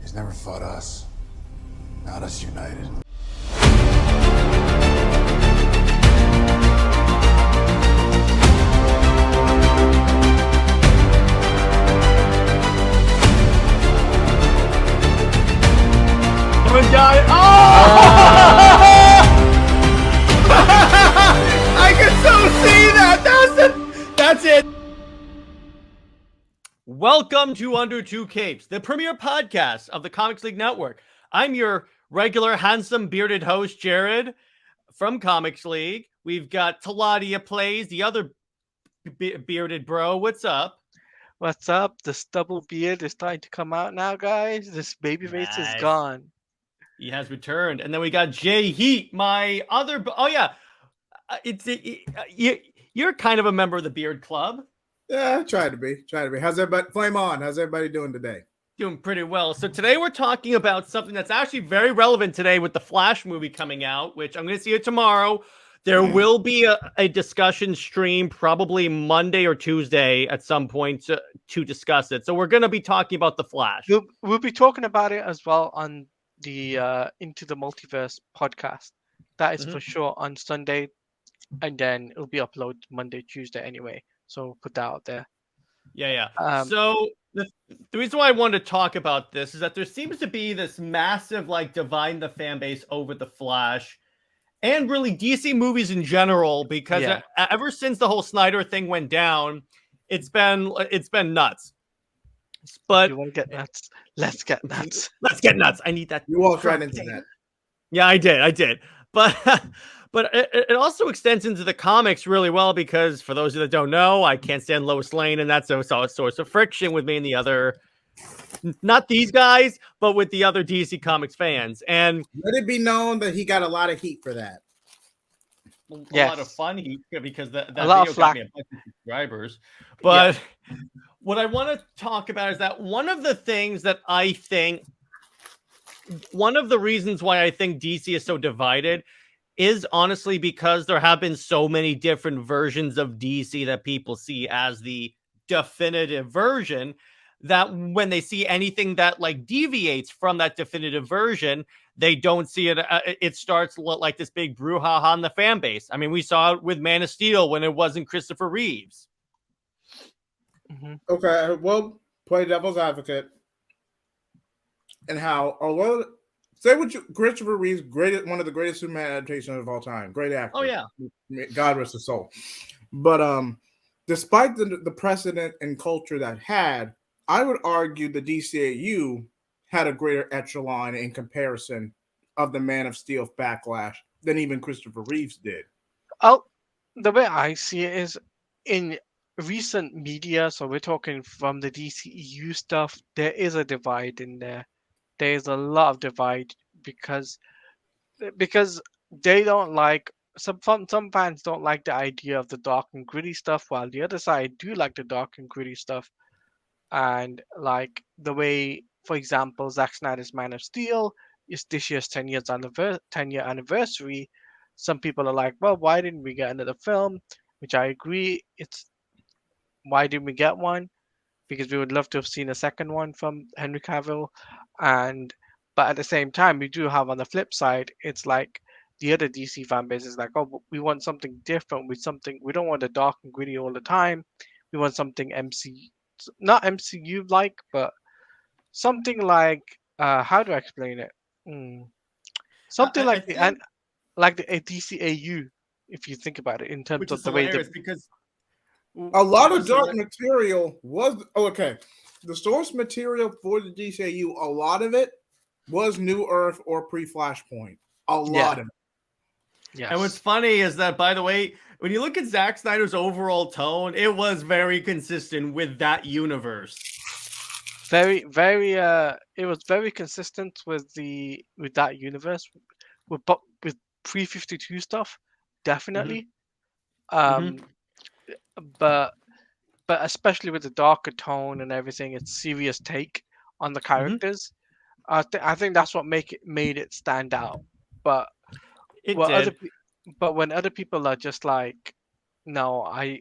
He's never fought us. Not us united. I can so see that. That's it. Welcome to Under Two Capes, the premier podcast of the Comics League Network. I'm your regular, handsome, bearded host, Jared, from Comics League. We've got Teladia Plays, the other bearded bro. What's up? What's up? The stubble beard is starting to come out now, guys. This baby face is Nice. gone. He has returned. And then we got JJheat, my other... Oh, yeah. You're kind of a member of the Beard Club. Yeah, try to be. How's everybody? Flame on. How's everybody doing today? Doing pretty well. So today we're talking about something that's actually very relevant today with the Flash movie coming out, which I'm going to see it tomorrow. There will be a discussion stream probably Monday or Tuesday at some point to discuss it. So we're going to be talking about the Flash. We'll be talking about it as well on the Into the Multiverse podcast. That is for sure on Sunday, and then it'll be uploaded Monday, Tuesday anyway. So put that out there. Yeah. So the reason why I wanted to talk about this is that there seems to be this massive dividing the fan base over the Flash and really DC movies in general, because ever since the whole Snyder thing went down, it's been nuts. But you want to get nuts? Let's get nuts. Let's get nuts. I need that. You walked right into that. Yeah, I did. But it also extends into the comics really well, because for those that don't know, I can't stand Lois Lane, and that's a source of friction with me and the other, not these guys, but with the other DC Comics fans. And let it be known that he got a lot of heat for that. A lot of fun heat, because that a lot video of got me a bunch of subscribers. But what I want to talk about is that one of the things that I think, one of the reasons why I think DC is so divided is honestly because there have been so many different versions of DC that people see as the definitive version, that when they see anything that deviates from that definitive version, they don't see it. It starts like this big brouhaha on the fan base. I mean, we saw it with Man of Steel when it wasn't Christopher Reeves. Okay, well, play devil's advocate, and how although say what you Christopher Reeves, one of the greatest Superman adaptations of all time, great actor. Oh yeah, God rest his soul. But despite the precedent and culture that had, I would argue the DCAU had a greater echelon in comparison of the Man of Steel backlash than even Christopher Reeves did. Oh, the way I see it is in recent media, so we're talking from the DCEU stuff, there is a divide in there. There is a lot of divide because they don't like some fans don't like the idea of the dark and gritty stuff, while the other side do like the dark and gritty stuff. And like the way, for example, Zack Snyder's Man of Steel is this year's 10-year anniversary. Some people are like, well, why didn't we get another film? Which I agree. Why didn't we get one? Because we would love to have seen a second one from Henry Cavill. But at the same time, we do have on the flip side, it's like the other DC fan base is like, oh, we want something different. We don't want the dark and gritty all the time. We want something not MCU like, but something like how do I explain it? Something like the DCAU, if you think about it, in terms of the way because a lot of dark material was the source material for the DCAU, a lot of it was New Earth or pre-Flashpoint. A lot of it. Yes. And what's funny is that, by the way, when you look at Zack Snyder's overall tone, it was very consistent with that universe. Very, very. It was very consistent with that universe, with pre-52 stuff, definitely. But especially with the darker tone and everything, its serious take on the characters. I think that's what made it stand out. But when other people are just like, no, I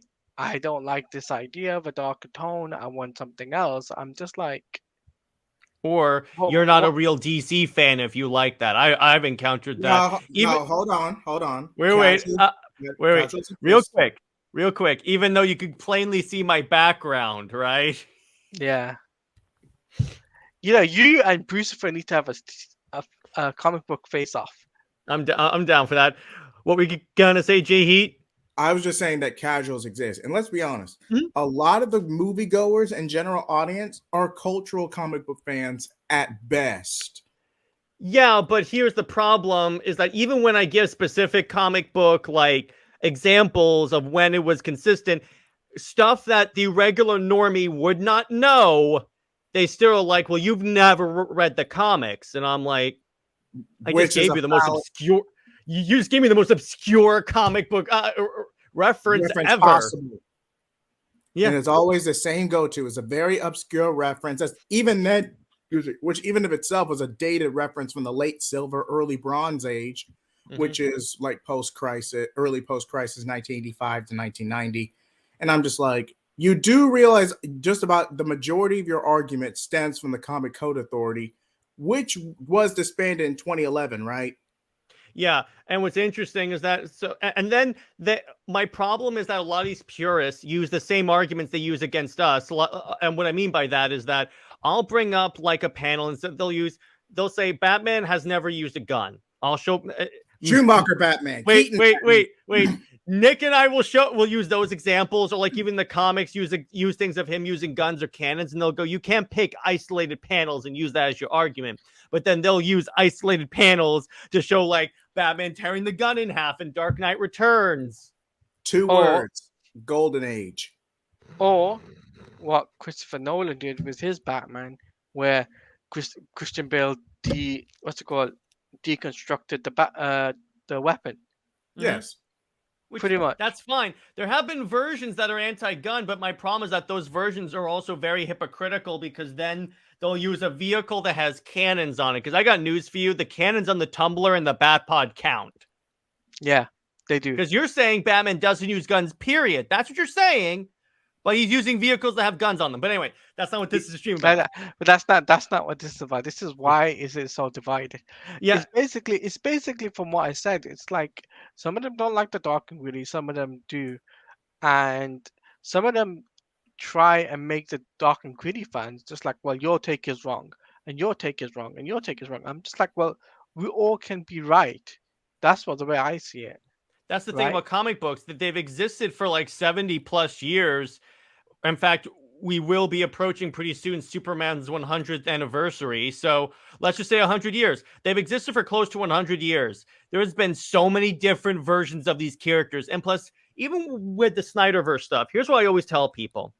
don't like this idea of a darker tone, I want something else, I'm just like, Or Well, you're not a what- real DC fan if you like that. I've encountered that. No, hold on. Wait, wait, Casuals real exist. quick. Even though you could plainly see my background, right? Yeah. You and Brucifer need to have a comic book face-off. I'm down for that. What we gonna say, JJheat? I was just saying that casuals exist. And let's be honest, Mhm. a lot of the moviegoers and general audience are cultural comic book fans at best. Yeah, but here's the problem: is that even when I give specific comic book like examples of when it was consistent, stuff that the regular normie would not know, they still are like, "Well, you've never read the comics," and I'm like, "I just Which is gave a you the most foul obscure. You just gave me the most obscure comic book reference ever." possible. Yeah. And it's always the same go-to. It's a very obscure reference. That's even then, which even if itself was a dated reference from the late Silver, early Bronze Age, which is like post-crisis, early post-crisis, 1985 to 1990. And I'm just like, you do realize just about the majority of your argument stems from the Comic Code Authority, which was disbanded in 2011, right? Yeah, and what's interesting is that and then my problem is that a lot of these purists use the same arguments they use against us. And what I mean by that is that I'll bring up like a panel and so they'll say Batman has never used a gun. I'll show Schumacher Batman. Wait. Keaton Nick and I will use those examples, or like even the comics use things of him using guns or cannons, and they'll go, you can't pick isolated panels and use that as your argument. But then they'll use isolated panels to show like Batman tearing the gun in half in Dark Knight Returns. Two words: Golden Age. Or what Christopher Nolan did with his Batman, where Christian Bale deconstructed the weapon. Yes. Pretty much. That's fine. There have been versions that are anti-gun, but my problem is that those versions are also very hypocritical because then they'll use a vehicle that has cannons on it. Because I got news for you. The cannons on the Tumbler and the Batpod count. Yeah, they do. Because you're saying Batman doesn't use guns, period. That's what you're saying. But he's using vehicles that have guns on them. But anyway, that's not what this is a stream about. But that's not what this is about. This is why is it so divided. Yeah. It's basically from what I said. It's like some of them don't like the dark and gritty, some of them do. And some of them try and make the dark and gritty fans just like, well, your take is wrong, and your take is wrong, and your take is wrong. I'm just like, well, we all can be right. That's the way I see it. That's the thing about comic books, that they've existed for like 70 plus years. In fact, we will be approaching pretty soon Superman's 100th anniversary. So let's just say 100 years. They've existed for close to 100 years. There's been so many different versions of these characters. And plus, even with the Snyderverse stuff, here's what I always tell people.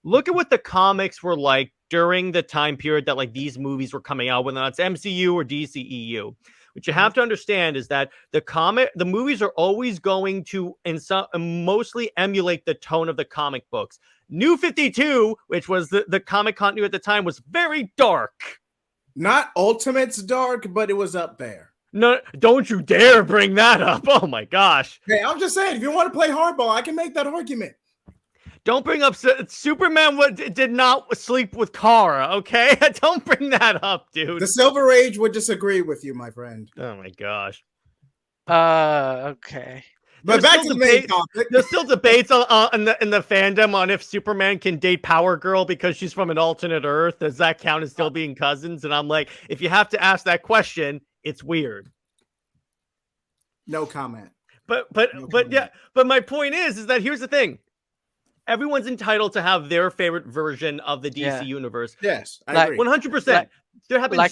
Look at what the comics were like during the time period that like these movies were coming out, whether that's MCU or DCEU. What you have to understand is that the movies are always going to mostly emulate the tone of the comic books. New 52, which was the comic continuity at the time, was very dark. Not Ultimate's dark, but it was up there. No, don't you dare bring that up. Oh my gosh. Hey, I'm just saying, if you want to play hardball, I can make that argument. Don't bring up Superman did not sleep with Kara, okay? Don't bring that up, dude. The Silver Age would disagree with you, my friend. Oh my gosh. Okay. But back to the main topic. There's still debates in the fandom on if Superman can date Power Girl because she's from an alternate Earth. Does that count as still being cousins? And I'm like, if you have to ask that question, it's weird. No comment. But my point is that here's the thing. Everyone's entitled to have their favorite version of the DC universe. Yes, I agree. 100%. There have been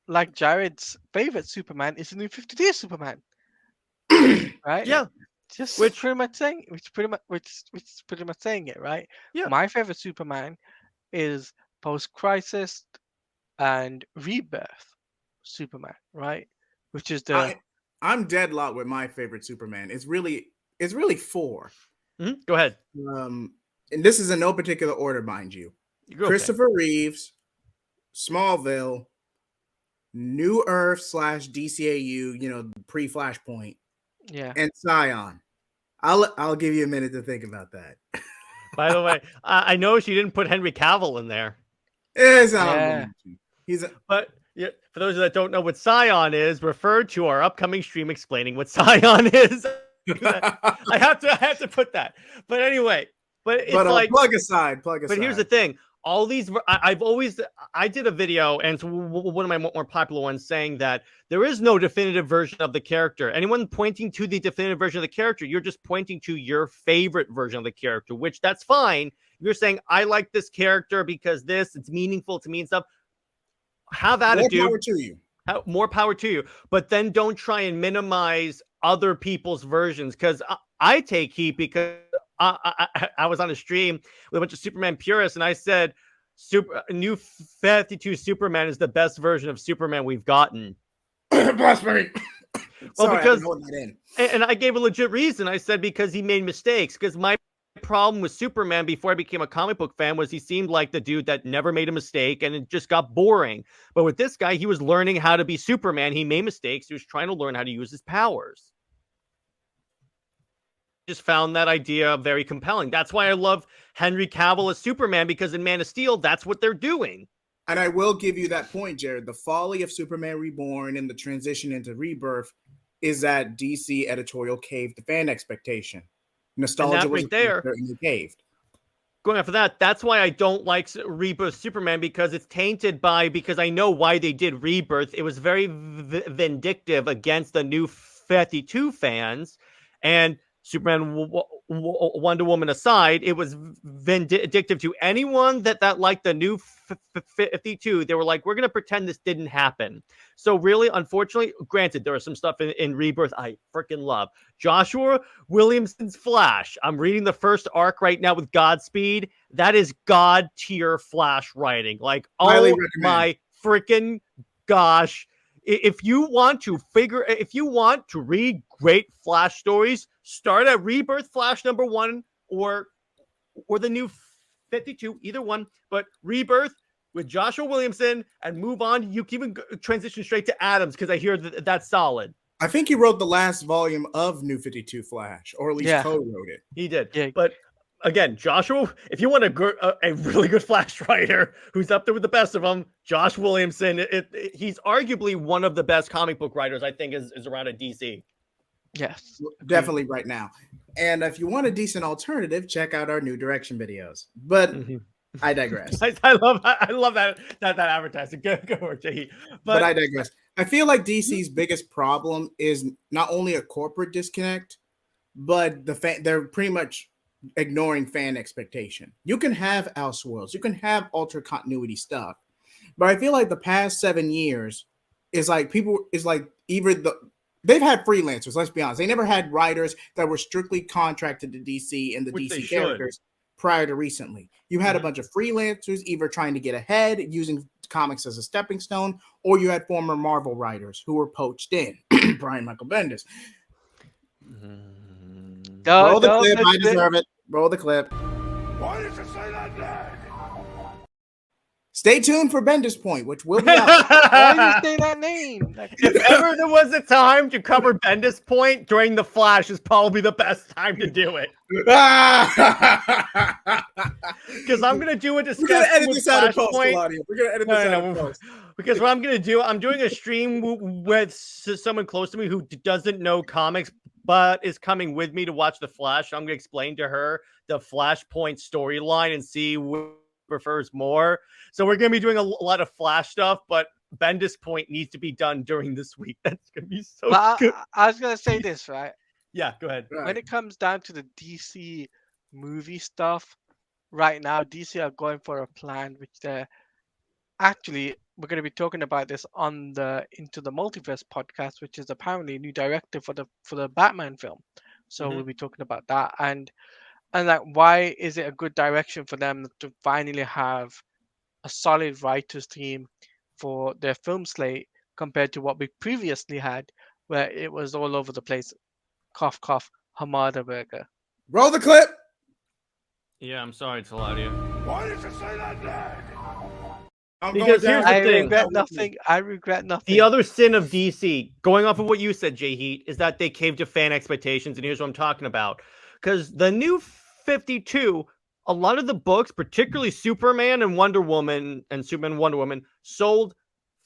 like Jared's favorite Superman is the New 52 Superman. Right? Yeah. Which pretty much saying it, right? Yeah. My favorite Superman is post-crisis and rebirth Superman, right? Which is I'm deadlocked with my favorite Superman. It's really four. Mm-hmm. Go ahead. And this is in no particular order, mind you. Christopher Reeves, Smallville, New Earth / DCAU, pre-Flashpoint. Yeah. And Scion. I'll give you a minute to think about that. By the way, I know she didn't put Henry Cavill in there. It's an Yeah. honorable mention. He's a, But yeah, for those that don't know what Scion is, refer to our upcoming stream explaining what Scion is. I have to put that. But anyway, but it's like plug aside. But here's the thing: all these, I did a video, and it's one of my more popular ones, saying that there is no definitive version of the character. Anyone pointing to the definitive version of the character, you're just pointing to your favorite version of the character, which that's fine. You're saying I like this character because it's meaningful to me and stuff. Have attitude. More power to you. More power to you, but then don't try and minimize other people's versions, because I take heat because I was on a stream with a bunch of Superman purists, and I said new 52 Superman is the best version of Superman we've gotten. Blasphemy. Well, Sorry, because I hold that in. and I gave a legit reason. I said because he made mistakes. Because my problem with Superman before I became a comic book fan was he seemed like the dude that never made a mistake, and it just got boring. But with this guy, he was learning how to be Superman. He made mistakes. He was trying to learn how to use his powers. Just found that idea very compelling. That's why I love Henry Cavill as Superman, because in Man of Steel, that's what they're doing. And I will give you that point, Jared. The folly of Superman Reborn and the transition into Rebirth is that DC editorial caved the fan expectation. Nostalgia was right there. And they caved. Going after that, that's why I don't like Rebirth Superman, because it's tainted by, because I know why they did Rebirth. It was very vindictive against the new 52 fans, and Superman, Wonder Woman aside, it was vindictive to anyone that liked the new 52. They were like, we're going to pretend this didn't happen. So really, unfortunately, granted, there was some stuff in Rebirth I freaking love. Joshua Williamson's Flash. I'm reading the first arc right now with Godspeed. That is God tier Flash writing. Like, oh my freaking gosh. If you want to read great Flash stories, start at Rebirth Flash #1 or the new 52, either one. But Rebirth with Joshua Williamson, and move on. You can even transition straight to Adams, because I hear that's solid. I think he wrote the last volume of New 52 Flash, or at least co-wrote it. He did. Yeah. But again, Joshua, if you want a really good Flash writer who's up there with the best of them, Josh Williamson, he's arguably one of the best comic book writers I think is around at DC. Yes. Definitely right now. And if you want a decent alternative, check out our New Direction videos. But I digress. I love that advertising. Go JJheat. But I digress. I feel like DC's biggest problem is not only a corporate disconnect, but they're pretty much ignoring fan expectation. You can have Elseworlds, you can have alter continuity stuff, but I feel like the past 7 years is like they've had freelancers. Let's be honest, they never had writers that were strictly contracted to DC and the DC characters prior to recently. You had a bunch of freelancers either trying to get ahead, using comics as a stepping stone, or you had former Marvel writers who were poached in. Brian Michael Bendis. Roll the clip. I deserve it. Roll the clip. Why did you say that name? Stay tuned for Bendis Point, which will be out. Why did you say that name? If ever there was a time to cover Bendis Point during the Flash, is probably the best time to do it. Because I'm gonna do a discussion. We're gonna edit with this out of post, Flashpoint. Teladia. We're gonna edit this out of post. Because what I'm gonna do, I'm doing a stream with someone close to me who doesn't know comics, but is coming with me to watch the Flash. I'm gonna explain to her the Flashpoint storyline and see who prefers more. So we're gonna be doing a lot of Flash stuff, but Bendis Point needs to be done during this week. That's gonna be so good. I was gonna say this, right? Yeah, go ahead. Right. When it comes down to the DC movie stuff, right now DC are going for a plan which they're actually, we're going to be talking about this on the Into the Multiverse podcast, which is apparently a new director for the Batman film. So we'll be talking about that, and like, why is it a good direction for them to finally have a solid writers team for their film slate compared to what we previously had, where it was all over the place. Cough, cough, Hamada Burger. Roll the clip. Yeah, I'm sorry, Teladia. Why did you say that name? Because here's the I thing. regret nothing. I regret nothing. The other sin of DC, going off of what you said, JJheat, is that they caved to fan expectations, and here's what I'm talking about. Because the new 52 a lot of the books, particularly Superman and Wonder Woman and Superman and Wonder Woman, sold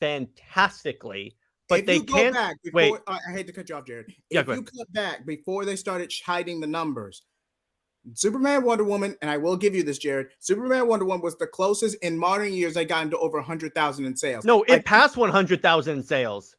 fantastically. But if they you go can't back before, wait. I hate to cut you off, Jared. Yeah, If go you ahead. cut back before they started hiding the numbers, Superman, Wonder Woman, and I will give you this, Jared. Superman, Wonder Woman was the closest in modern years they got into over 100,000 in sales. No, it passed 100,000 in sales.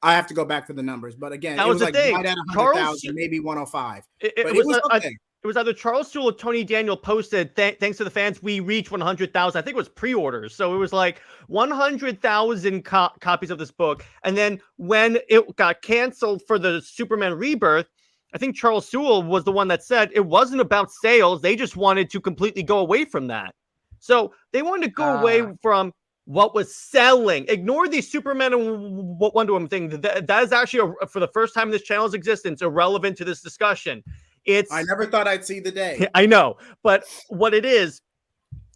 I have to go back to the numbers, but again, That it was was the like thing. right at Charles- 100,000, maybe 105. It But was it was okay. It was either Charles Soule or Tony Daniel posted, thanks to the fans, we reached 100,000. I think it was pre-orders. So it was like 100,000 copies of this book. And then when it got canceled for the Superman Rebirth, I think Charles Soule was the one that said it wasn't about sales. They just wanted to completely go away from that. So they wanted to go away from what was selling. Ignore the Superman and Wonder Woman thing. That is actually, for the first time in this channel's existence, irrelevant to this discussion. I never thought I'd see the day. I know, but what it is,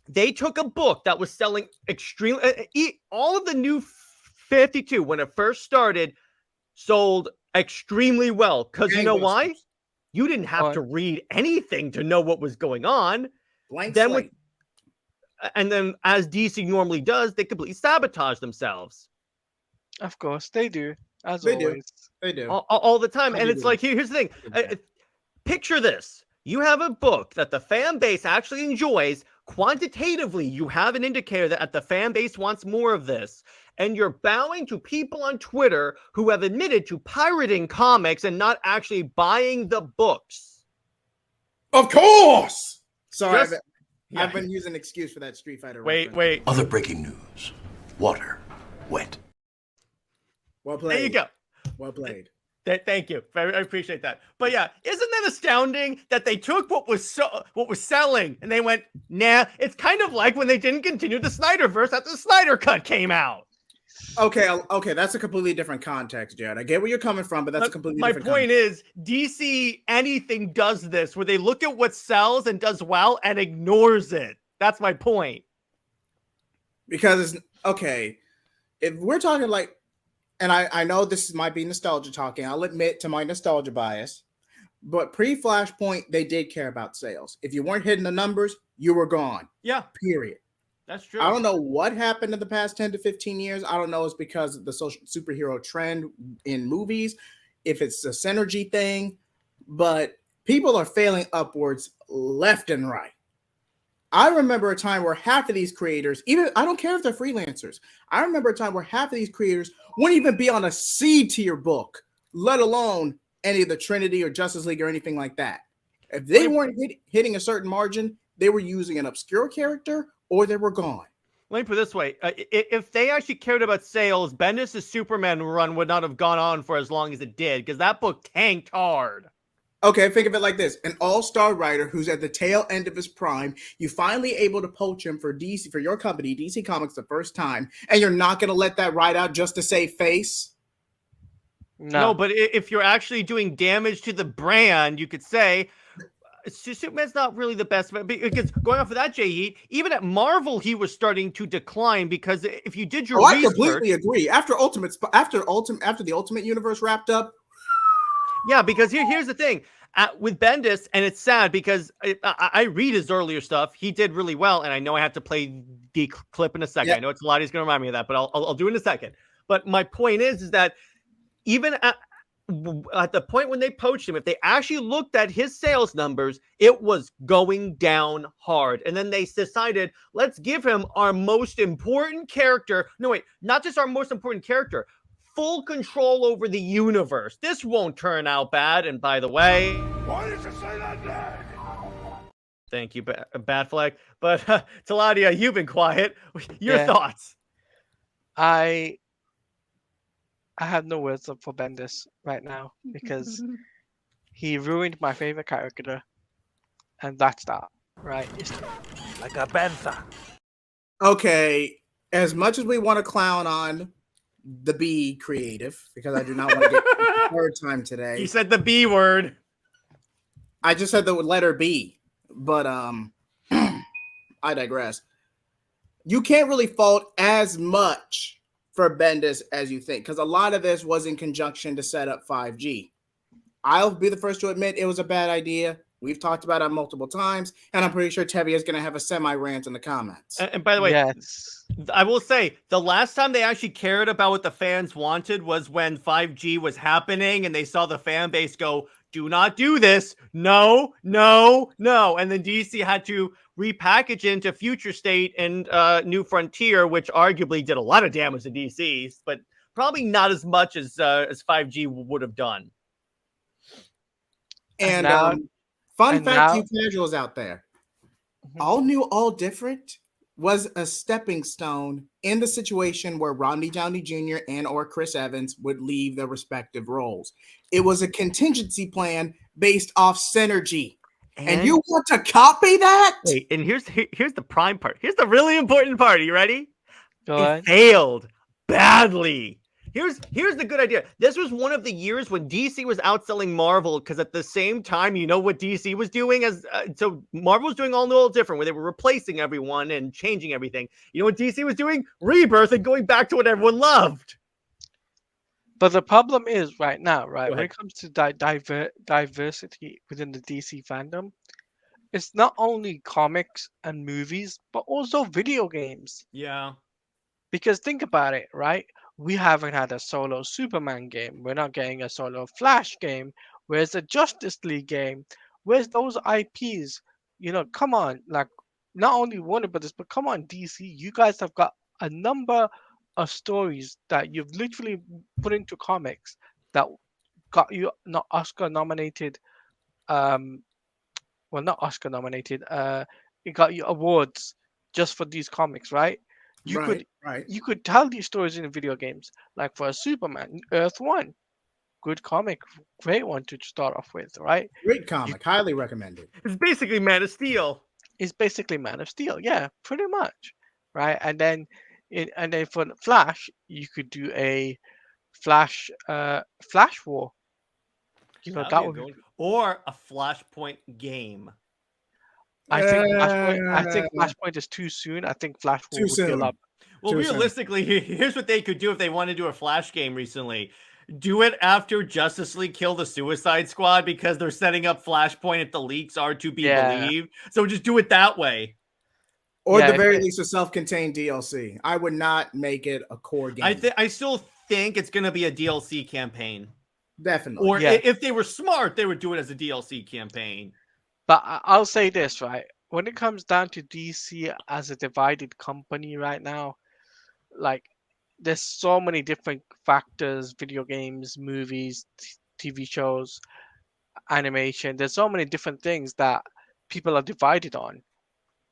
they took a book that was selling extremely. All of the New 52, when it first started, sold extremely well. Because you know why? You didn't have to read anything to know what was going on. Blank then slate. And then, as DC normally does, they completely sabotage themselves. Of course, they do. As They always. do. They do. All the time. And it's do. like, here's the thing. Picture this. You have a book that the fan base actually enjoys. Quantitatively, you have an indicator that the fan base wants more of this. And you're bowing to people on Twitter who have admitted to pirating comics and not actually buying the books. Of course. Sorry, Just- I've been using an excuse for that Street Fighter. Wait. Other breaking news. Water. Wet. Well played. There you go. Well played. Thank you. I appreciate that. But yeah, isn't that astounding that they took what was selling and they went, nah? It's kind of like when they didn't continue the Snyderverse after the Snyder Cut came out. Okay, that's a completely different context, Jared. I get where you're coming from, but that's a completely different My point is, DC anything does this where they look at what sells and does well and ignores it. That's my point. Because okay, if we're talking like, and I know this might be nostalgia talking, I'll admit to my nostalgia bias, but pre-Flashpoint, they did care about sales. If you weren't hitting the numbers, you were gone. Yeah, Period. that's true. I don't know what happened in the past 10 to 15 years. I don't know if it's because of the superhero trend in movies, if it's a synergy thing, but people are failing upwards left and right. I remember a time where half of these creators, even I don't care if they're freelancers, I remember a time where half of these creators wouldn't even be on a C tier book, let alone any of the Trinity or Justice League or anything like that. If they weren't hitting a certain margin, they were using an obscure character or they were gone. Let me put it this way. If they actually cared about sales, Bendis' Superman run would not have gone on for as long as it did, because that book tanked hard. Okay, think of it like this. An all-star writer who's at the tail end of his prime, you finally able to poach him for DC, for your company, DC Comics, the first time, and you're not going to let that ride out just to save face? No, but if you're actually doing damage to the brand, you could say Superman's not really the best. Because going off of that, JJheat, even at Marvel, he was starting to decline, because if you did your research, I completely agree. After the Ultimate Universe wrapped up, yeah, because here's the thing. With Bendis, and it's sad because I read his earlier stuff. He did really well, and I know I have to play the clip in a second. Yeah. I know it's a lot. He's going to remind me of that, but I'll do it in a second. But my point is that even at the point when they poached him, if they actually looked at his sales numbers, it was going down hard. And then they decided, let's give him our most important character. No, wait, not just our most important character. Full control over the universe. This won't turn out bad. And by the way, Why did you say that name? thank you, Bad Flag. But Teladia, you've been quiet. Your Yeah. thoughts? I have no words up for Bendis right now because he ruined my favorite character, and that's that, right? Like a panther. okay, as much as we want to clown on the B creative, because I do not want to get the third time today. He said the B word. I just said the letter B, but I digress. You can't really fault as much for Bendis as you think, because a lot of this was in conjunction to set up 5G. I'll be the first to admit it was a bad idea. We've talked about it multiple times, and I'm pretty sure Tevye is going to have a semi-rant in the comments. And by the way, Yes. I will say the last time they actually cared about what the fans wanted was when 5G was happening and they saw the fan base go, do not do this. No, no, no. And then DC had to repackage into Future State and New Frontier, which arguably did a lot of damage to DC, but probably not as much as 5G would have done. And now- fun and fact, now- you casuals out there, Mhm. All New, All Different was a stepping stone in the situation where Rodney Downey Jr. and or Chris Evans would leave their respective roles. It was a contingency plan based off synergy. And you want to copy that? Wait, and here's the prime part. Here's the really important part. Are you ready? Go It ahead. failed badly. Here's the good idea. This was one of the years when DC was outselling Marvel because at the same time, you know what DC was doing so Marvel was doing all new, all different, where they were replacing everyone and changing everything. You know what DC was doing? Rebirth and going back to what everyone loved. But the problem is right now, right, Go when it comes to diversity within the DC fandom, it's not only comics and movies, but also video games. Yeah. Because think about it, right? We haven't had a solo Superman game. We're not getting a solo Flash game. Where's the Justice League game? Where's those IPs? You know, come on. Like, not only Warner Brothers, but come on, DC. You guys have got a number of stories that you've literally put into comics that got you not Oscar nominated. Well, not Oscar nominated. It got you awards just for these comics, right? Right. You could tell these stories in video games. Like for a Superman, Earth One, good comic, great one to start off with, right? Great comic, highly recommended. It's basically Man of Steel. It's basically Man of Steel, yeah, pretty much, right? And then for the Flash, you could do a Flash War. You know, that would be, Or a Flashpoint game. I think Flashpoint is too soon. I think Flash War Too would be a soon. lot. Well, Too soon. realistically, here's what they could do if they want to do a Flash game recently. Do it after Justice League kill the Suicide Squad because they're setting up Flashpoint if the leaks are to be Yeah. believed. So just do it that way. Or Yeah, at the very if- least, a self-contained DLC. I would not make it a core game. I still think it's going to be a DLC campaign. Definitely. Or Yeah. if they were smart, they would do it as a DLC campaign. But I'll say this, right? When it comes down to DC as a divided company right now, like there's so many different factors, video games, movies, TV shows, animation. There's so many different things that people are divided on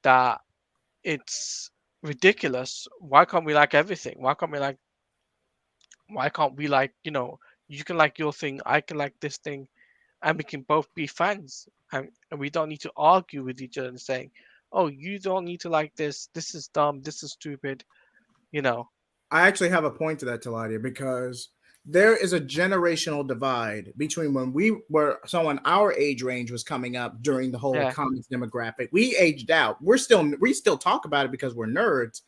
that it's ridiculous. Why can't we like everything? Why can't we like, you know, you can like your thing, I can like this thing, and we can both be fans, and we don't need to argue with each other and saying, oh, you don't need to like this is dumb, this is stupid, you know. I actually have a point to that, Teladia, because there is a generational divide between when we were someone our age range was coming up during the whole Yeah. comics demographic. We aged out. We still talk about it because we're nerds,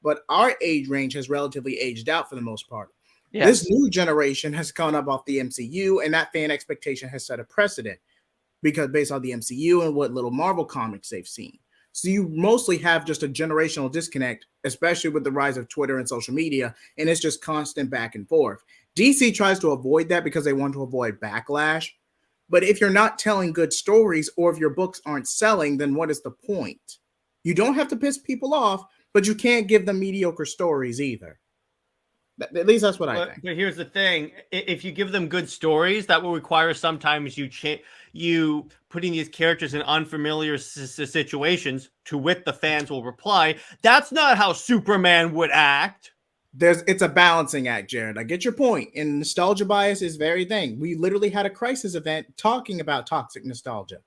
but our age range has relatively aged out for the most part. Yeah. This new generation has gone up off the MCU, and that fan expectation has set a precedent because based on the MCU and what little Marvel comics they've seen. So you mostly have just a generational disconnect, especially with the rise of Twitter and social media, and it's just constant back and forth. DC tries to avoid that because they want to avoid backlash. But if you're not telling good stories or if your books aren't selling, then what is the point? You don't have to piss people off, but you can't give them mediocre stories either. At least that's what I think. But here's the thing: if you give them good stories, that will require sometimes you putting these characters in unfamiliar situations. To wit, the fans will reply, "That's not how Superman would act." It's a balancing act, Jared. I get your point. And nostalgia bias is very thing. We literally had a crisis event talking about toxic nostalgia.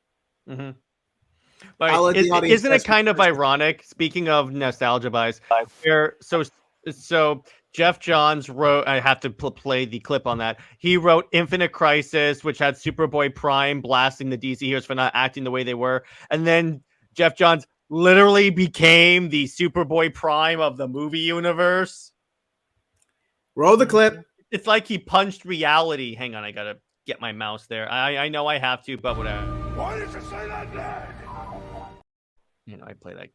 Mm-hmm. I'll let But the audience isn't it test kind me of first. ironic? Speaking of nostalgia bias, where so Jeff Johns wrote. I have to play the clip on that. He wrote Infinite Crisis, which had Superboy Prime blasting the DC heroes for not acting the way they were, and then Jeff Johns literally became the Superboy Prime of the movie universe. Roll the clip. It's like he punched reality. Hang on, I gotta get my mouse there. I know I have to, but whatever. Why did you say that name? You know, I play that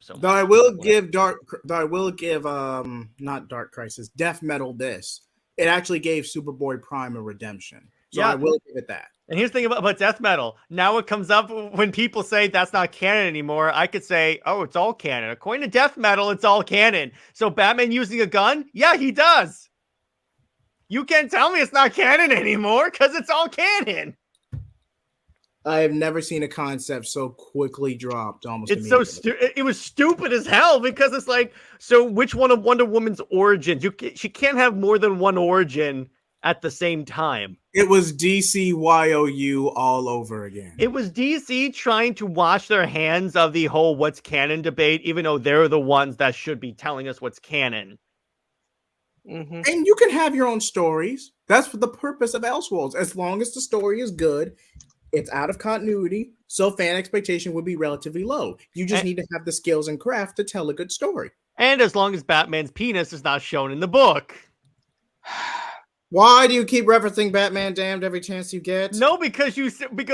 so much. Though I will give not Dark Crisis, Death Metal this. It actually gave Superboy Prime a redemption. So Yeah. I will give it that. And here's the thing about Death Metal. Now it comes up when people say that's not canon anymore. I could say, oh, it's all canon. According to Death Metal, it's all canon. So Batman using a gun? Yeah, he does. You can't tell me it's not canon anymore because it's all canon. I have never seen a concept so quickly dropped almost It's so immediately. it was stupid as hell because it's like, so which one of Wonder Woman's origins? She can't have more than one origin at the same time. It was DCYOU all over again. It was DC trying to wash their hands of the whole what's canon debate, even though they're the ones that should be telling us what's canon. Mm-hmm. And you can have your own stories. That's the purpose of Elseworlds. As long as the story is good, it's out of continuity, so fan expectation would be relatively low. You just need to have the skills and craft to tell a good story. And as long as Batman's penis is not shown in the book. Why do you keep referencing Batman Damned every chance you get? No, because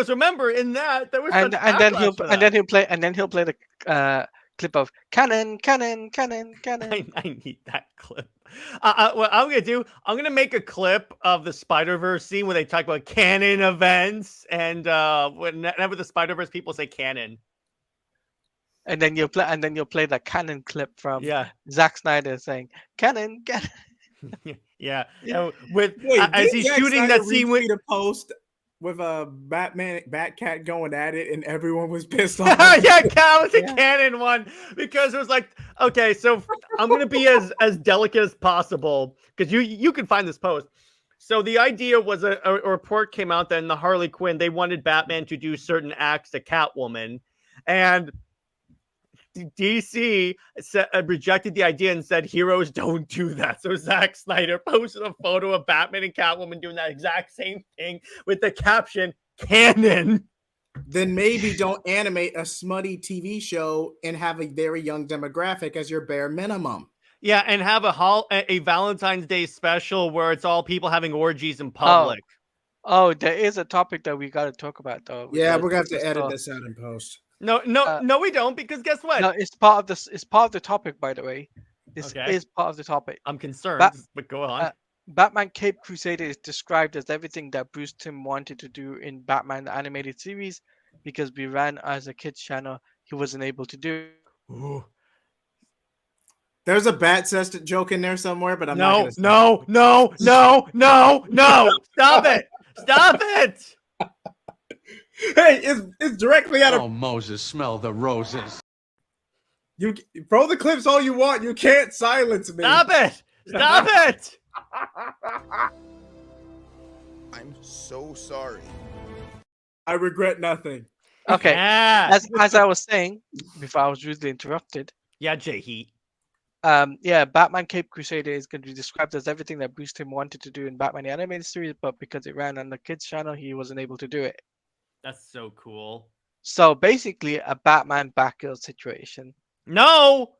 remember in that there was And then he'll play the clip of canon. I need that clip. What I'm gonna do, I'm gonna make a clip of the Spider-Verse scene where they talk about canon events, and whenever the Spider-Verse people say canon, And then you'll play the canon clip from yeah, Zack Snyder saying canon. yeah. With Wait, as did he's Zack shooting Snyder that scene with retweet a post with a Batcat going at it, and everyone was pissed off. yeah, that was a canon one because it was like, okay, so I'm gonna be as delicate as possible because you can find this post. So the idea was a report came out that in the Harley Quinn they wanted Batman to do certain acts to Catwoman, and DC rejected the idea and said heroes don't do that. So Zack Snyder posted a photo of Batman and Catwoman doing that exact same thing with the caption "canon." Then maybe don't animate a smutty TV show and have a very young demographic as your bare minimum. Yeah, and have a Valentine's Day special where it's all people having orgies in public. Oh, there is a topic that we got to talk about though. Yeah, we're gonna have to edit this out in post. No, we don't, because guess what? No, it's part of this. It's part of the topic, by the way. This Okay. is part of the topic. I'm concerned, but go on. Batman Cape Crusader is described as everything that Bruce Timm wanted to do in Batman the animated series, because we ran as a kids channel, he wasn't able to do. Ooh. There's a bat cested joke in there somewhere, but I'm No. not gonna Stop it! Stop it! Hey, it's directly out of. Oh, Moses, smell the roses. You throw the clips all you want. You can't silence me. Stop it! Stop it! I'm so sorry. I regret nothing. Okay, Yeah, as I was saying before I was rudely interrupted. yeah, JJheat. Batman Cape Crusader is going to be described as everything that Bruce Timm wanted to do in Batman the animated series, but because it ran on the kids channel, he wasn't able to do it. That's so cool. So basically, a Batman Batgirl situation. No,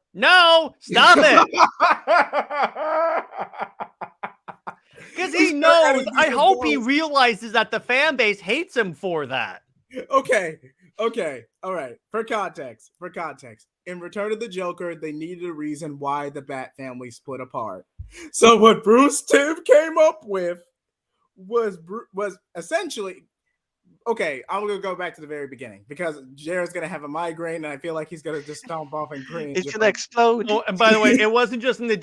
stop it! Because he knows. I hope he realizes that the fan base hates him for that. Okay, all right. For context, in Return of the Joker, they needed a reason why the Bat family split apart. So what Bruce Timm came up with was essentially. Okay, I'm gonna go back to the very beginning because Jared's gonna have a migraine and I feel like he's gonna just stomp off and cringe. It's gonna explode. Oh, and by the way, it wasn't just in the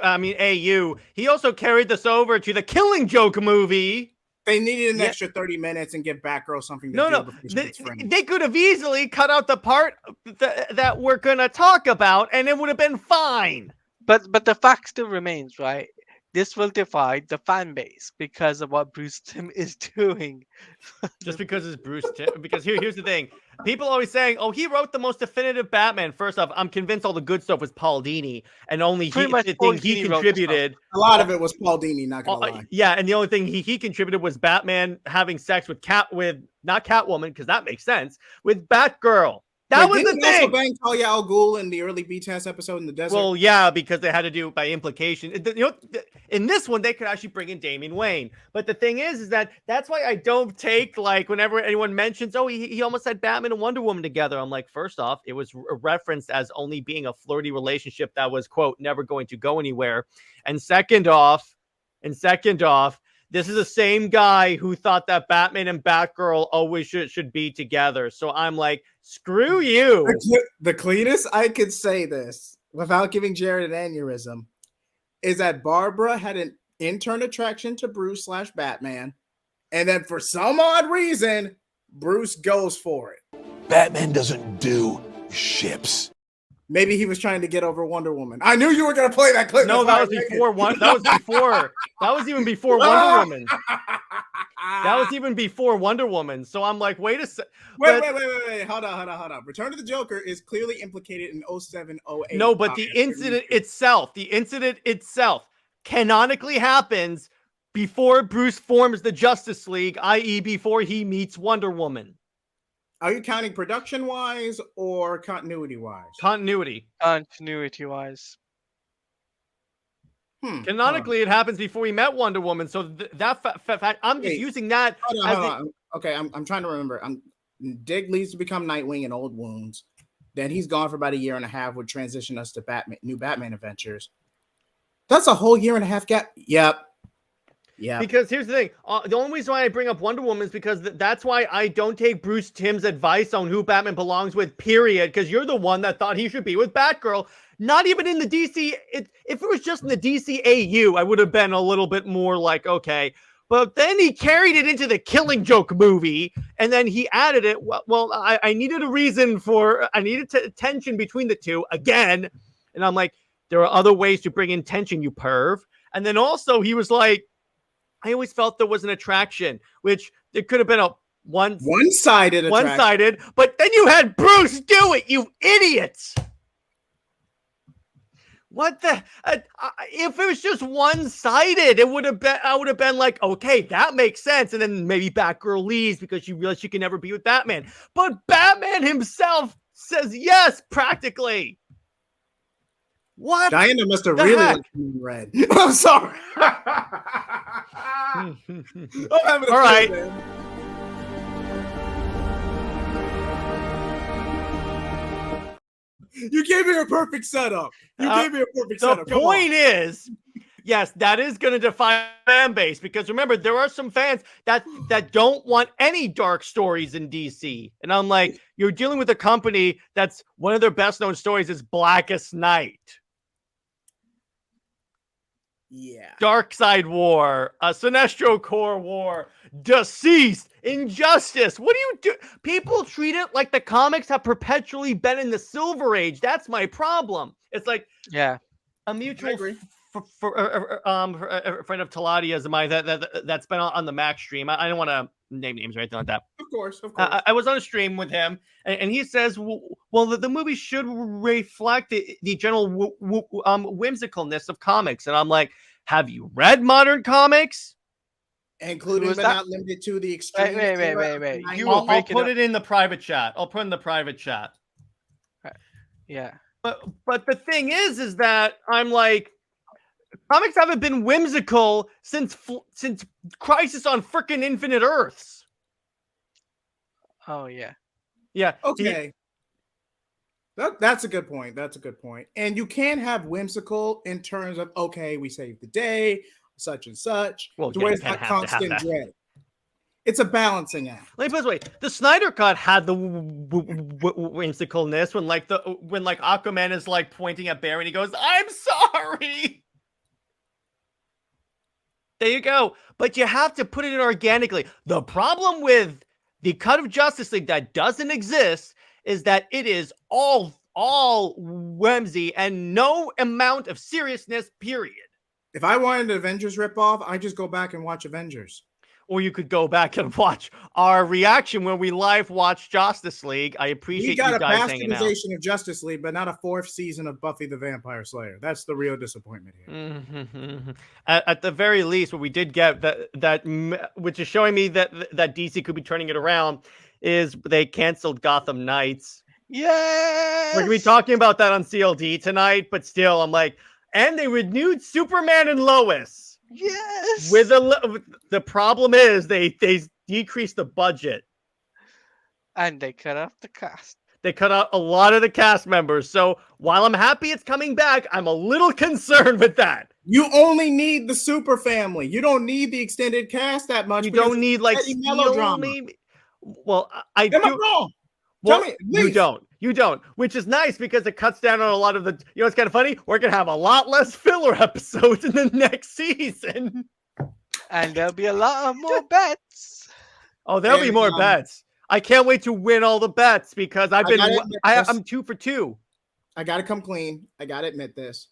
AU. He also carried this over to the Killing Joke movie. They needed an extra 30 minutes and give Batgirl something to do before she gets framed. They could have easily cut out the part that we're gonna talk about, and it would have been fine. But the fact still remains, right? This will divide the fan base because of what Bruce Timm is doing. Just because it's Bruce Timm. Because here's the thing. People always saying, oh, he wrote the most definitive Batman. First off, I'm convinced all the good stuff was Paul Dini. And only he contributed. A lot of it was Paul Dini, not gonna lie. Yeah, and the only thing he contributed was Batman having sex with not Catwoman, because that makes sense, with Batgirl. That was the didn't he also thing. bang Talia al Ghul in the early B-Test episode in the desert? Well, yeah, because they had to do it by implication. In this one, they could actually bring in Damian Wayne. But the thing is that that's why I don't take, like, whenever anyone mentions, oh, he almost had Batman and Wonder Woman together. I'm like, first off, it was referenced as only being a flirty relationship that was, quote, never going to go anywhere. And second off, this is the same guy who thought that Batman and Batgirl always should be together. So I'm like, screw you. The cleanest I could say this without giving Jared an aneurysm is that Barbara had an intern attraction to Bruce / Batman, and then for some odd reason, Bruce goes for it. Batman doesn't do ships. Maybe he was trying to get over Wonder Woman. I knew you were going to play that clip. No, that was before one. That was before. That was even before Wonder Woman. That was even before Wonder Woman. So I'm like, wait a sec. Wait. Hold on. Return of the Joker is clearly implicated in 0708. No, but the incident itself canonically happens before Bruce forms the Justice League, i.e. before he meets Wonder Woman. Are you counting production-wise or continuity-wise? Continuity-wise. Canonically, it happens before he met Wonder Woman. So that fact, I'm just using that. Hold on. Okay, I'm trying to remember. Dig leaves to become Nightwing in Old Wounds. Then he's gone for about a year and a half, would transition us to new Batman adventures. That's a whole year and a half gap. Yep. Yeah. Because here's the thing. The only reason why I bring up Wonder Woman is because that's why I don't take Bruce Timm's advice on who Batman belongs with, period. Because you're the one that thought he should be with Batgirl. Not even in the DC. If it was just in the DCAU, I would have been a little bit more like, okay. But then he carried it into the Killing Joke movie, and then he added it. Well, I needed a reason I needed tension between the two again. And I'm like, there are other ways to bring in tension, you perv. And then also he was like, I always felt there was an attraction, which it could have been a one-sided, but then you had Bruce do it, you idiots. What the? If it was just one-sided, I would have been like, okay, that makes sense. And then maybe Batgirl leaves because she realized she can never be with Batman. But Batman himself says yes, practically. What? Diana must have really read. I'm sorry. All right. Man. You gave me a perfect setup. The point is, yes, that is going to defy fan base because remember, there are some fans that don't want any dark stories in DC. And I'm like, you're dealing with a company that's one of their best known stories is Blackest Night. Yeah. Dark Side War, Sinestro Corps War, Deceased, Injustice. What do you do? People treat it like the comics have perpetually been in the Silver Age. That's my problem. It's like a mutual friend of Teladia's of mine that's been on the Mac stream. I don't want to name names or anything like that. Of course. I was on a stream with him, and he says, well, the movie should reflect the general whimsicalness of comics. And I'm like, have you read modern comics? Including but not limited to the extreme. Wait. I'll put it in the private chat. Yeah. But the thing is that I'm like, comics haven't been whimsical since Crisis on frickin' Infinite Earths. Oh yeah. Yeah. Okay. That's a good point. And you can have whimsical in terms of, okay, we saved the day, such and such. Well, to where it's not constant dread. It's a balancing act. Let me put it this way: the Snyder Cut had the whimsicalness when Aquaman is like pointing at Barry and he goes, "I'm sorry." There you go. But you have to put it in organically. The problem with the cut of Justice League that doesn't exist is that it is all whimsy and no amount of seriousness, period. If I wanted an Avengers ripoff, I just go back and watch Avengers. Or you could go back and watch our reaction when we live watch Justice League. I appreciate you guys hanging out. We got a bastardization of Justice League, but not a fourth season of Buffy the Vampire Slayer. That's the real disappointment here. Mm-hmm. At the very least, what we did get that which is showing me that DC could be turning it around is they canceled Gotham Knights. Yes. We're gonna be talking about that on CLD tonight, but still, I'm like, and they renewed Superman and Lois. Yes. The problem is they decreased the budget. And they cut off the cast. They cut out a lot of the cast members. So while I'm happy it's coming back, I'm a little concerned with that. You only need the super family. You don't need the extended cast that much. You don't need like melodrama. maybe. Well, I Am I do. wrong? Well, Tell me, you don't. You don't. Which is nice because it cuts down on a lot of the. You know, it's kind of funny. We're gonna have a lot less filler episodes in the next season. And there'll be a lot of more bets. Oh, there'll be more bets. I can't wait to win all the bets because I'm 2 for 2. I gotta come clean. I gotta admit this.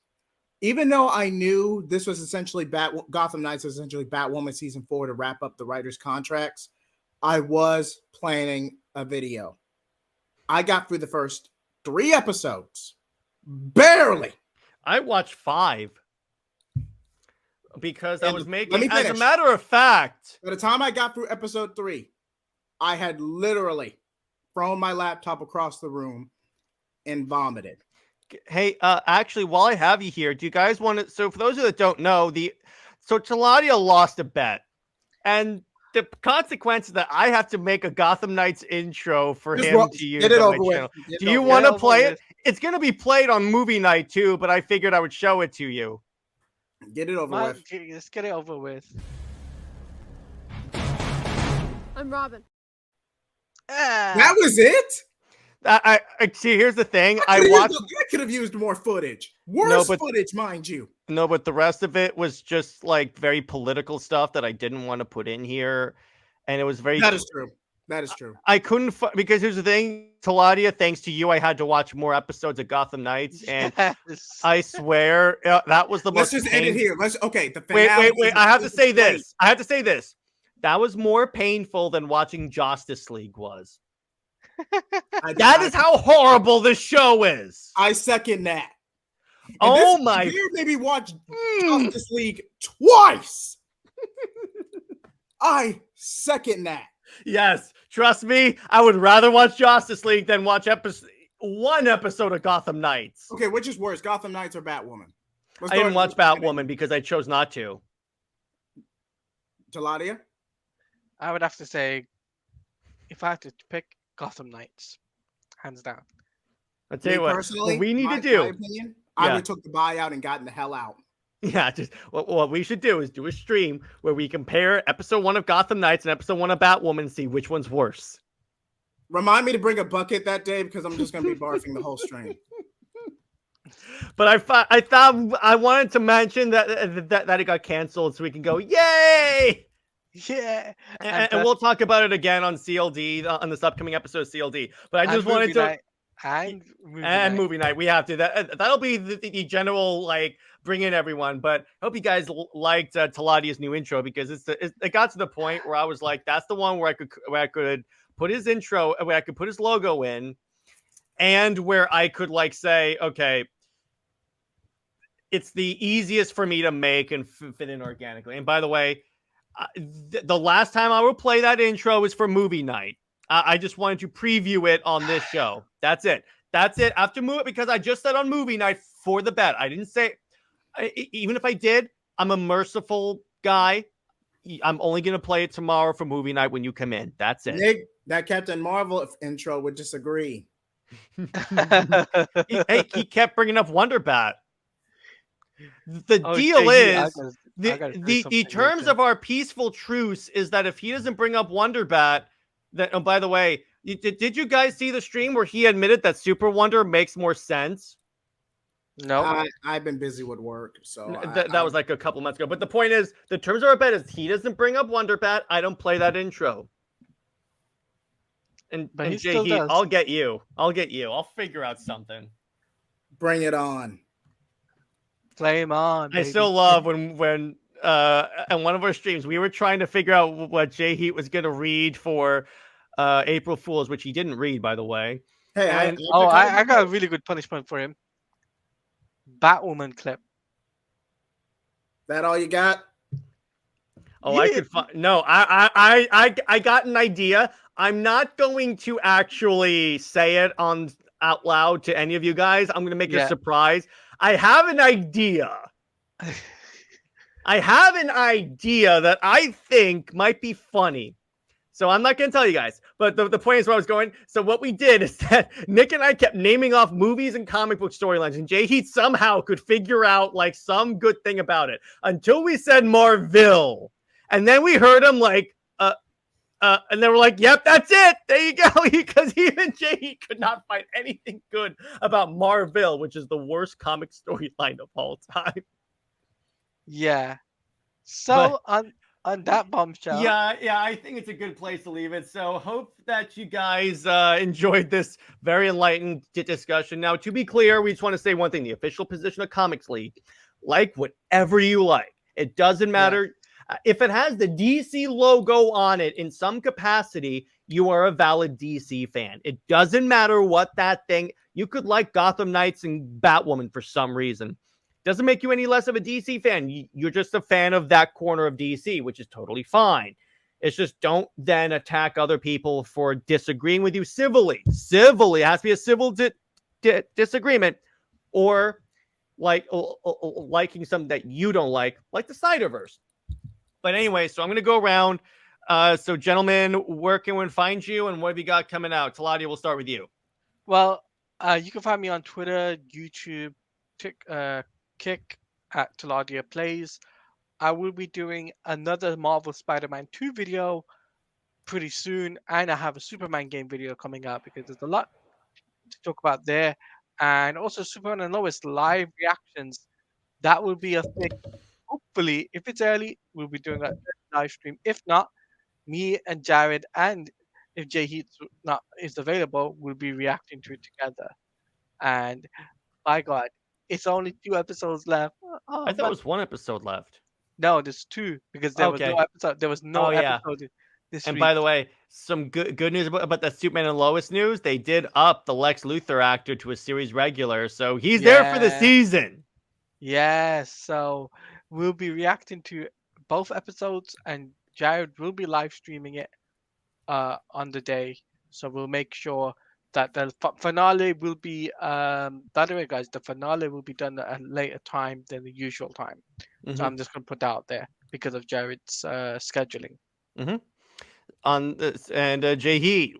Even though I knew this was essentially Gotham Knights was essentially Batwoman season 4 to wrap up the writers' contracts, I was planning a video. I got through the first 3 episodes. Barely. I watched 5 because I was making. Let me finish. As a matter of fact, by the time I got through episode 3, I had literally thrown my laptop across the room and vomited. Hey, actually, while I have you here, do you guys want to? So, for those of you that don't know, so Teladia lost a bet, and the consequence is that I have to make a Gotham Knights intro for him to use. Get it on over my with. channel. Do you want to play it? It's going to be played on movie night too, but I figured I would show it to you. Get it over with. Let's get it over with. I'm Robin. That was it? I see. Here's the thing. I could have used more footage. Worse footage, mind you. No, but the rest of it was just like very political stuff that I didn't want to put in here, and it was very. That is true. That is true. I couldn't because here's the thing, Teladia. Thanks to you, I had to watch more episodes of Gotham Knights, and I swear that was the most. Let's just end it here. Wait. I have to say this. That was more painful than watching Justice League was. That is how horrible this show is. I second that. And my! You maybe watch Justice League twice. I second that. Yes, trust me. I would rather watch Justice League than watch one episode of Gotham Knights. Okay, which is worse, Gotham Knights or Batwoman? I didn't watch Batwoman because I chose not to. Teladia? I would have to say, if I had to pick, Gotham Knights, hands down. I'll tell you what we need to do. My opinion, I would have took the buyout and gotten the hell out. Yeah, just what we should do is do a stream where we compare episode 1 of Gotham Knights and episode 1 of Batwoman and see which one's worse. Remind me to bring a bucket that day because I'm just going to be barfing the whole stream. But I thought I wanted to mention that it got canceled so we can go, yay! Yeah. And we'll talk about it again on CLD, on this upcoming episode of CLD. But I just wanted to... And movie night. We have to. That'll be the general, like, bring in everyone. But I hope you guys liked Teladia's new intro because it got to the point where I was like, that's the one where I could put his intro, where I could put his logo in, and where I could, like, say, okay, it's the easiest for me to make and fit in organically. And by the way, the last time I will play that intro is for movie night. I just wanted to preview it on this show. That's it. That's it. I have to move it because I just said on movie night for the bet. I didn't say, even if I did, I'm a merciful guy. I'm only going to play it tomorrow for movie night when you come in. That's it. Nick, that Captain Marvel intro would disagree. He kept bringing up Wonder Bat. The deal is, the terms of our peaceful truce is that if he doesn't bring up Wonder Bat, that, oh, by the way, did you guys see the stream where he admitted that Super Wonder makes more sense? No, I've been busy with work, so that was like a couple months ago. But the point is, the terms of our bet is he doesn't bring up Wonder Bat. I don't play that intro. And JJheat, I'll get you. I'll figure out something. Bring it on. Flame on. Baby. I still love when on one of our streams we were trying to figure out what JJheat was going to read for April Fools, which he didn't read, by the way. Hey, I got a really good punishment for him. Batwoman clip. That all you got? Oh, yeah. I could find. No, I got an idea. I'm not going to actually say it on out loud to any of you guys. I'm going to make a Yeah. surprise. I have an idea. I have an idea that I think might be funny. So I'm not going to tell you guys, but the point is where I was going. So what we did is that Nick and I kept naming off movies and comic book storylines, and JJheat somehow could figure out like some good thing about it until we said Marvel. And then we heard him like, and they were like, yep, that's it. There you go. Because even JJheat could not find anything good about Marvel, which is the worst comic storyline of all time. Yeah. So on that bombshell. Yeah, I think it's a good place to leave it. So hope that you guys enjoyed this very enlightened discussion. Now, to be clear, we just want to say one thing. The official position of Comics League, like whatever you like. It doesn't matter. If it has the DC logo on it in some capacity, you are a valid DC fan. It doesn't matter what that thing. You could like Gotham Knights and Batwoman for some reason. Doesn't make you any less of a DC fan. You're just a fan of that corner of DC, which is totally fine. It's just don't then attack other people for disagreeing with you civilly. Civilly. It has to be a civil disagreement, or like liking something that you don't like the Snyderverse. But anyway, so I'm going to go around. So gentlemen, where can one find you, and what have you got coming out? Teladia, we'll start with you. Well, you can find me on Twitter, YouTube, Kick at Teladia Plays. I will be doing another Marvel Spider-Man 2 video pretty soon, and I have a Superman game video coming out because there's a lot to talk about there, and also Superman and Lois live reactions. That will be a thing. Hopefully, if it's early, we'll be doing a live stream. If not, me and Jared, and if JJheat is available, we'll be reacting to it together. And my God, it's only 2 episodes left. I thought it was 1 episode left. No, there's 2 because there was no episode. There was no episode this and week. by the way, some good news about the Superman and Lois news. They did up the Lex Luthor actor to a series regular, so he's there for the season. Yes, so we'll be reacting to both episodes, and Jared will be live streaming it on the day. So we'll make sure that the finale will be by the way, guys, the finale will be done at a later time than the usual time. So I'm just gonna put that out there because of Jared's scheduling. On this, and JJheat.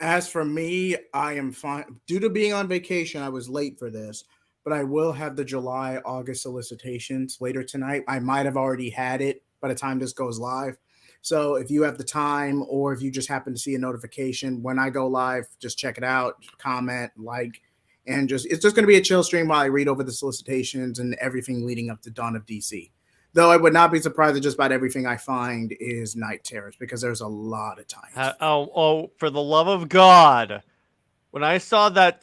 As for me, I am fine. Due to being on vacation, I was late for this, but I will have the July-August solicitations later tonight. I might have already had it by the time this goes live. So if you have the time, or if you just happen to see a notification when I go live, just check it out, comment, like, and it's just going to be a chill stream while I read over the solicitations and everything leading up to Dawn of DC. Though I would not be surprised that just about everything I find is Night Terrors, because there's a lot of times. For the love of God. When I saw that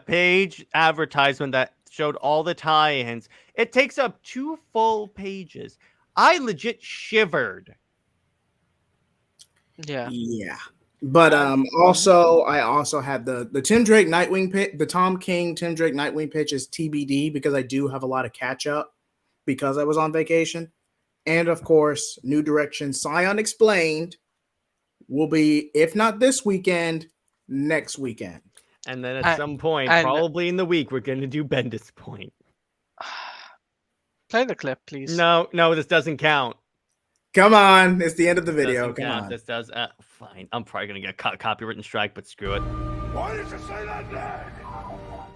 page advertisement that showed all the tie-ins, it takes up 2 full pages. I legit shivered. Yeah. But also I also had the Tim Drake Nightwing pitch, the Tom King Tim Drake Nightwing pitch is TBD, because I do have a lot of catch up because I was on vacation. And of course, New Direction Scion Explained will be, if not this weekend, next weekend. And then at some point, probably in the week, we're going to do Bendis Point. Play the clip, please. No, this doesn't count. Come on, it's the end of the video. Come on. This does. Fine. I'm probably going to get copywritten strike, but screw it. Why did you say that name?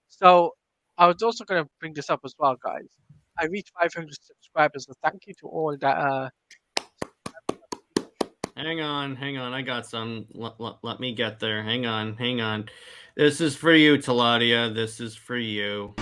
So I was also going to bring this up as well, guys. I reached 500 subscribers, so thank you to all that. Hang on. I got some. Let me get there. Hang on. This is for you, Teladia. This is for you.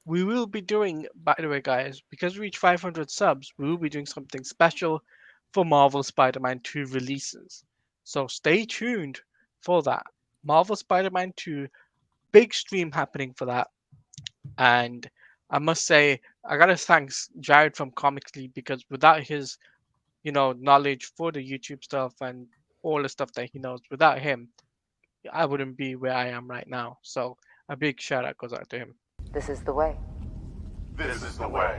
We will be doing, by the way, guys, because we reached 500 subs, we will be doing something special for Marvel Spider-Man 2 releases. So stay tuned for that. Marvel Spider-Man 2, big stream happening for that. And I must say, I gotta thank Jared from Comics League, because without his, knowledge for the YouTube stuff and all the stuff that he knows, without him, I wouldn't be where I am right now. So a big shout out goes out to him. This is the way. This is the way.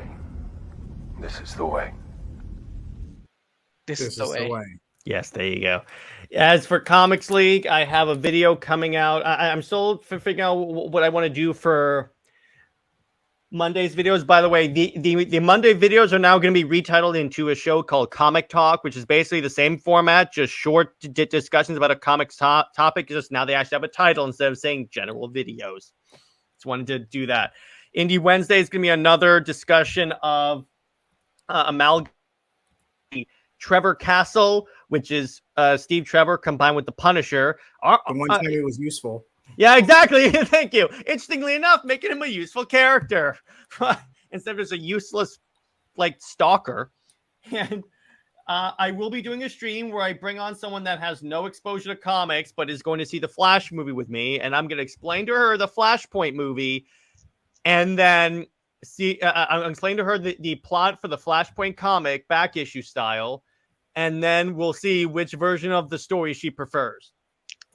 This is the way. This is the way. Yes, there you go. As for Comics League, I have a video coming out. I'm still figuring out what I want to do for Monday's videos. By the way, the Monday videos are now going to be retitled into a show called Comic Talk, which is basically the same format, just short discussions about a comics topic. Just now they actually have a title instead of saying general videos. Just wanted to do that. Indie Wednesday is going to be another discussion of Amalgam. Trevor Castle, which is Steve Trevor combined with the Punisher. The one time it was useful. Yeah, exactly. Thank you. Interestingly enough, making him a useful character instead of just a useless, like, stalker. And I will be doing a stream where I bring on someone that has no exposure to comics, but is going to see the Flash movie with me, and I'm going to explain to her the Flashpoint movie, and then I'm explaining to her the plot for the Flashpoint comic, back issue style, and then we'll see which version of the story she prefers.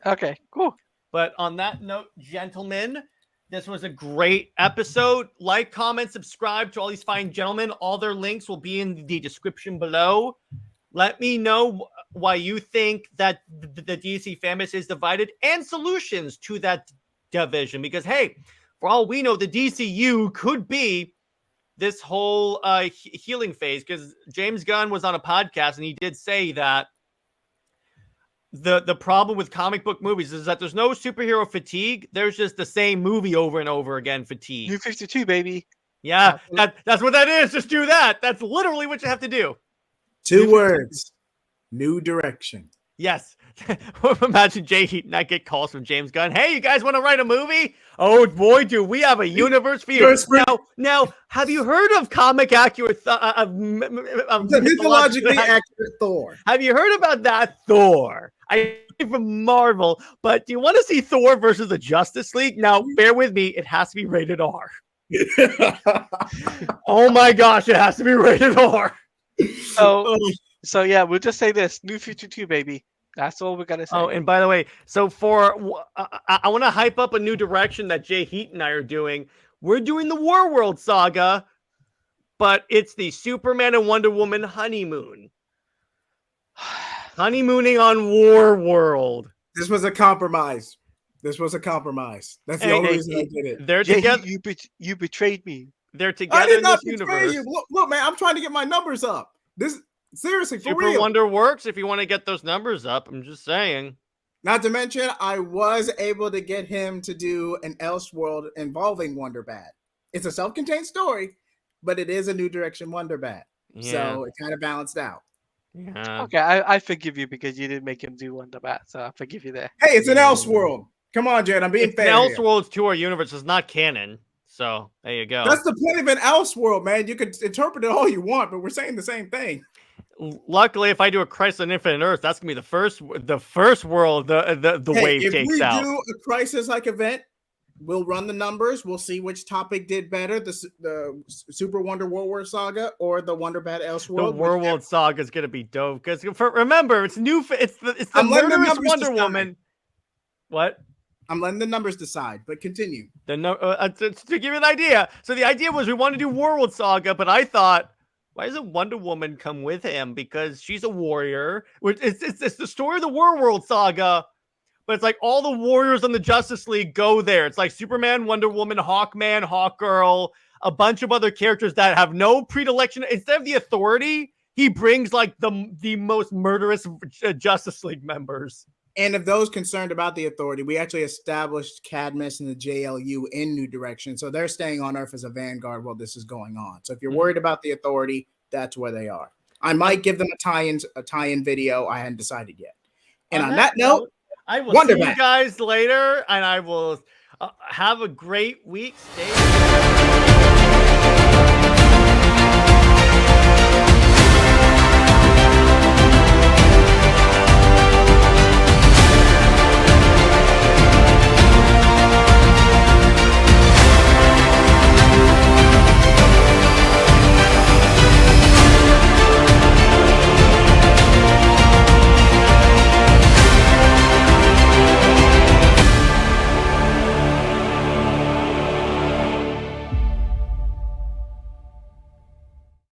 Okay, cool. But on that note, gentlemen, this was a great episode. Like, comment, subscribe to all these fine gentlemen. All their links will be in the description below. Let me know why you think that the DC fanbase is divided and solutions to that division. Because, hey, for all we know, the DCU could be this whole healing phase, because James Gunn was on a podcast and he did say that the problem with comic book movies is that there's no superhero fatigue. There's just the same movie over and over again fatigue. New 52, baby. Yeah, that's what that is. Just do that. That's literally what you have to do. 2 words. New direction. Yes. Imagine JJheat not get calls from James Gunn. Hey, you guys want to write a movie? Oh boy, do we have a universe for you. Now, have you heard of comic accurate the mythologically accurate Thor? Have you heard about that Thor? I from Marvel, but do you want to see Thor versus the Justice League? Now, bear with me, it has to be rated R. Oh my gosh, it has to be rated R. So yeah, we'll just say this: New 52, baby. That's all we're gonna say. Oh, and by the way, so I want to hype up a new direction that JJheat and I are doing. We're doing the Warworld saga, but it's the Superman and Wonder Woman honeymoon. Honeymooning on Warworld. This was a compromise. That's the only reason I did it. They're together. You betrayed me. They're together I did in not this betray universe. you. Look, man, I'm trying to get my numbers up. This seriously, for Super real. Wonder works if you want to get those numbers up. I'm just saying. Not to mention, I was able to get him to do an Elseworld involving Wonder Bat. It's a self-contained story, but it is a new direction Wonder Bat. Yeah. So it kind of balanced out. Yeah. Okay, I forgive you because you didn't make him do Wonder Bat, so I forgive you there. Hey, it's an Elseworld. Come on, Jared. I'm being fair. Elseworlds to our universe is not canon. So there you go. That's the point of an Elseworld, man. You could interpret it all you want, but we're saying the same thing. Luckily, if I do a Crisis on Infinite Earth, that's gonna be the first world the wave takes out. If we do a crisis-like event, we'll run the numbers. We'll see which topic did better: the Super Wonder Warworld saga or the Wonder Bat Elseworld. The Warworld saga is gonna be dope because remember, it's new. It's the murderous Wonder Woman. What? I'm letting the numbers decide, but continue. To give you an idea. So the idea was we wanted to do Warworld saga, but I thought, why doesn't Wonder Woman come with him? Because she's a warrior. It's the story of the Warworld saga, but it's like all the warriors on the Justice League go there. It's like Superman, Wonder Woman, Hawkman, Hawkgirl, a bunch of other characters that have no predilection. Instead of the Authority, he brings like the most murderous Justice League members. And of those concerned about the Authority, we actually established Cadmus and the JLU in New Direction. So they're staying on Earth as a vanguard while this is going on. So if you're worried about the Authority, that's where they are. I might give them a tie-in video. I hadn't decided yet. And on that note, I will see you guys later, and I will have a great week. Stay